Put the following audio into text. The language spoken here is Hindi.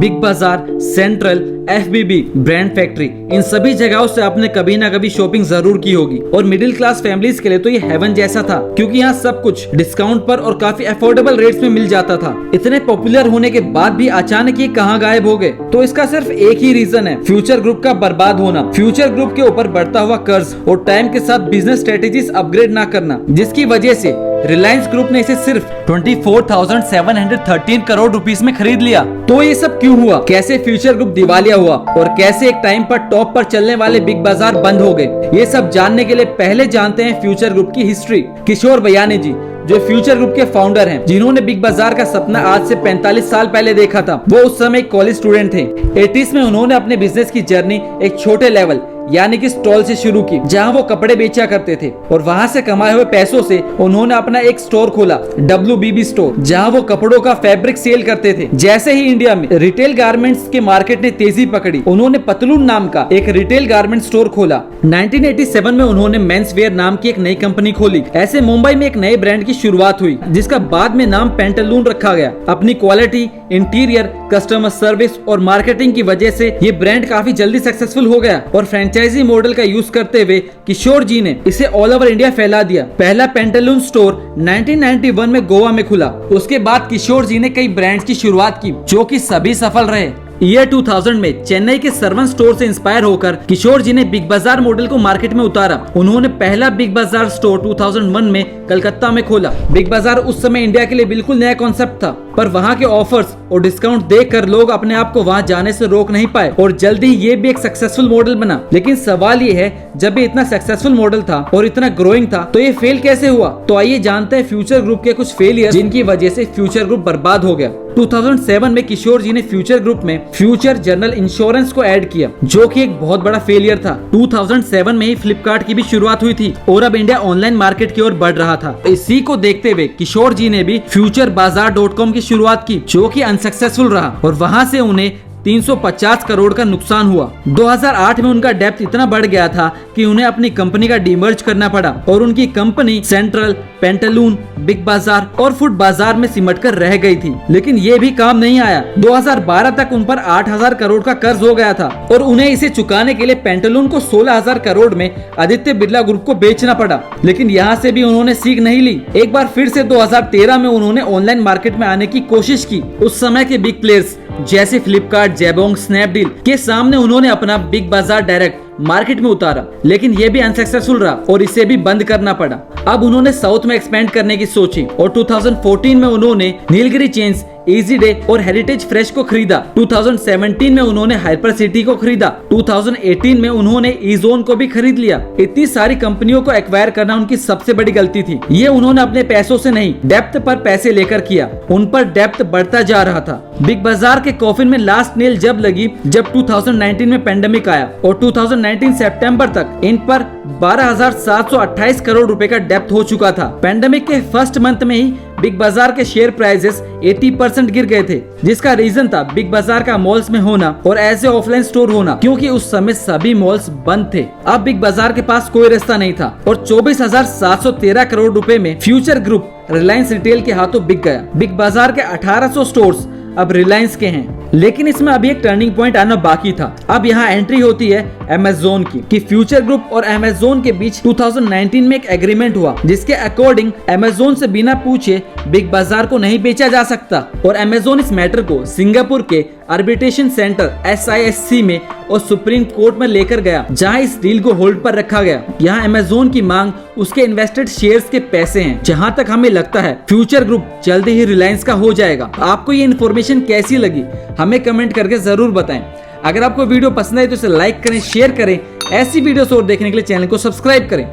बिग बाजार, सेंट्रल, FBB, ब्रांड फैक्ट्री, इन सभी जगहों से आपने कभी ना कभी शॉपिंग जरूर की होगी। और मिडिल क्लास फैमिलीज के लिए तो ये हेवन जैसा था, क्योंकि यहाँ सब कुछ डिस्काउंट पर और काफी अफोर्डेबल रेट्स में मिल जाता था। इतने पॉपुलर होने के बाद भी अचानक ये कहाँ गायब हो गए? तो इसका सिर्फ एक ही रीजन है, फ्यूचर ग्रुप का बर्बाद होना, फ्यूचर ग्रुप के ऊपर बढ़ता हुआ कर्ज और टाइम के साथ बिजनेस स्ट्रेटेजीज अपग्रेड ना करना, जिसकी वजह से रिलायंस ग्रुप ने इसे सिर्फ 24,713 करोड़ रुपीस में खरीद लिया। तो ये सब क्यों हुआ? कैसे फ्यूचर ग्रुप दिवालिया हुआ और कैसे एक टाइम पर टॉप पर चलने वाले बिग बाजार बंद हो गए? ये सब जानने के लिए पहले जानते हैं फ्यूचर ग्रुप की हिस्ट्री। किशोर बयानी जी, जो फ्यूचर ग्रुप के फाउंडर हैं, जिन्होंने बिग बाजार का सपना आज से 45 साल पहले देखा था, वो उस समय एक कॉलेज स्टूडेंट थे। 80s में उन्होंने अपने बिजनेस की जर्नी एक छोटे लेवल यानी कि स्टॉल से शुरू की, जहां वो कपड़े बेचा करते थे, और वहां से कमाए हुए पैसों से उन्होंने अपना एक स्टोर खोला, WBB स्टोर, जहां वो कपड़ों का फैब्रिक सेल करते थे। जैसे ही इंडिया में रिटेल गारमेंट्स के मार्केट ने तेजी पकड़ी, उन्होंने पतलून नाम का एक रिटेल गारमेंट स्टोर खोला। 1987 में उन्होंने मेंस वेयर नाम की एक नई कंपनी खोली। ऐसे मुंबई में एक नए ब्रांड की शुरुआत हुई, जिसका बाद में नाम पेंटालून रखा गया। अपनी क्वालिटी, इंटीरियर, कस्टमर सर्विस और मार्केटिंग की वजह से ये ब्रांड काफी जल्दी सक्सेसफुल हो गया, और फ्रेंचाइजी मॉडल का यूज करते हुए किशोर जी ने इसे ऑल ओवर इंडिया फैला दिया। पहला पेंटालून स्टोर 1991 में गोवा में खुला। उसके बाद किशोर जी ने कई ब्रांड्स की शुरुआत की, जो कि सभी सफल रहे। ईयर 2000 में चेन्नई के सर्वन स्टोर से इंस्पायर होकर किशोर जी ने बिग बाजार मॉडल को मार्केट में उतारा। उन्होंने पहला बिग बाजार स्टोर 2001 में कलकत्ता में खोला। बिग बाजार उस समय इंडिया के लिए बिल्कुल नया कॉन्सेप्ट था, पर वहाँ के ऑफर्स और डिस्काउंट देखकर लोग अपने आप को वहाँ जाने से रोक नहीं पाए, और जल्दी ये भी एक सक्सेसफुल मॉडल बना। लेकिन सवाल ये है, जब ये इतना सक्सेसफुल मॉडल था और इतना ग्रोइंग था, तो ये फेल कैसे हुआ? तो आइए जानते हैं फ्यूचर ग्रुप के कुछ फेलियर, जिनकी वजह से फ्यूचर ग्रुप बर्बाद हो गया। 2007 में किशोर जी ने फ्यूचर ग्रुप में फ्यूचर जनरल इंश्योरेंस को ऐड किया, जो कि एक बहुत बड़ा फेलियर था। 2007 में ही फ्लिपकार्ट की भी शुरुआत हुई थी, और अब इंडिया ऑनलाइन मार्केट की ओर बढ़ रहा था। इसी को देखते हुए किशोर जी ने भी futurebazaar.com की शुरुआत की, जो कि अनसक्सेसफुल रहा, और वहां से उन्हें 350 करोड़ का नुकसान हुआ। 2008 में उनका डेप्थ इतना बढ़ गया था कि उन्हें अपनी कंपनी का डीमर्ज करना पड़ा, और उनकी कंपनी सेंट्रल, पेंटालून, बिग बाजार और फूड बाजार में सिमट कर रह गई थी। लेकिन ये भी काम नहीं आया। 2012 तक उन पर 8,000 करोड़ का कर्ज हो गया था, और उन्हें इसे चुकाने के लिए पेंटालून को 16,000 करोड़ में आदित्य बिरला ग्रुप को बेचना पड़ा। लेकिन यहाँ से भी उन्होंने सीख नहीं ली। एक बार फिर से 2013 में उन्होंने ऑनलाइन मार्केट में आने की कोशिश की। उस समय के बिग प्लेयर्स जैसे फ्लिपकार्ट, जेबोंग, स्नैपडील के सामने उन्होंने अपना बिग बाजार डायरेक्ट मार्केट में उतारा, लेकिन ये भी अनसक्सेसफुल रहा, और इसे भी बंद करना पड़ा। अब उन्होंने साउथ में एक्सपेंड करने की सोची, और 2014 में उन्होंने नीलगिरी चेन्स, इजी डे और हेरिटेज फ्रेश को खरीदा। 2017 में उन्होंने हाइपर सिटी को खरीदा। 2018 में उन्होंने ईजोन को भी खरीद लिया। इतनी सारी कंपनियों को एक्वायर करना उनकी सबसे बड़ी गलती थी। ये उन्होंने अपने पैसों से नहीं, डेप्थ पर पैसे लेकर किया। उन पर डेप्थ बढ़ता जा रहा था। बिग बाजार के कॉफिन में लास्ट नेल जब लगी, जब 2019 में पेंडेमिक आया, और 2019 सितंबर तक इन पर 12,728 करोड़ रुपए का डेप्थ हो चुका था। पेंडेमिक के फर्स्ट मंथ में ही बिग बाजार के शेयर प्राइसेस 80% गिर गए थे, जिसका रीजन था बिग बाजार का मॉल्स में होना और ऐसे ऑफलाइन स्टोर होना, क्योंकि उस समय सभी मॉल्स बंद थे। अब बिग बाजार के पास कोई रास्ता नहीं था, और 24,713 करोड़ रुपए में फ्यूचर ग्रुप रिलायंस रिटेल के हाथों बिक गया। बिग बाजार के 1800 स्टोर्स अब रिलायंस के हैं। लेकिन इसमें अभी एक टर्निंग पॉइंट आना बाकी था। अब यहाँ एंट्री होती है अमेज़न की, कि फ्यूचर ग्रुप और अमेज़न के बीच 2019 में एक एग्रीमेंट हुआ, जिसके अकॉर्डिंग अमेज़न से बिना पूछे बिग बाजार को नहीं बेचा जा सकता, और अमेज़न इस मैटर को सिंगापुर के आर्बिट्रेशन सेंटर SISC में और सुप्रीम कोर्ट में लेकर गया, जहां इस डील को होल्ड पर रखा गया। यहाँ अमेज़न की मांग उसके इन्वेस्टेड शेयर्स के पैसे हैं। जहां तक हमें लगता है फ्यूचर ग्रुप जल्दी ही रिलायंस का हो जाएगा। आपको ये इन्फॉर्मेशन कैसी लगी हमें कमेंट करके जरूर बताएं। अगर आपको वीडियो पसंद आई तो इसे लाइक करें, शेयर करें। ऐसी वीडियोस और देखने के लिए चैनल को सब्सक्राइब करें।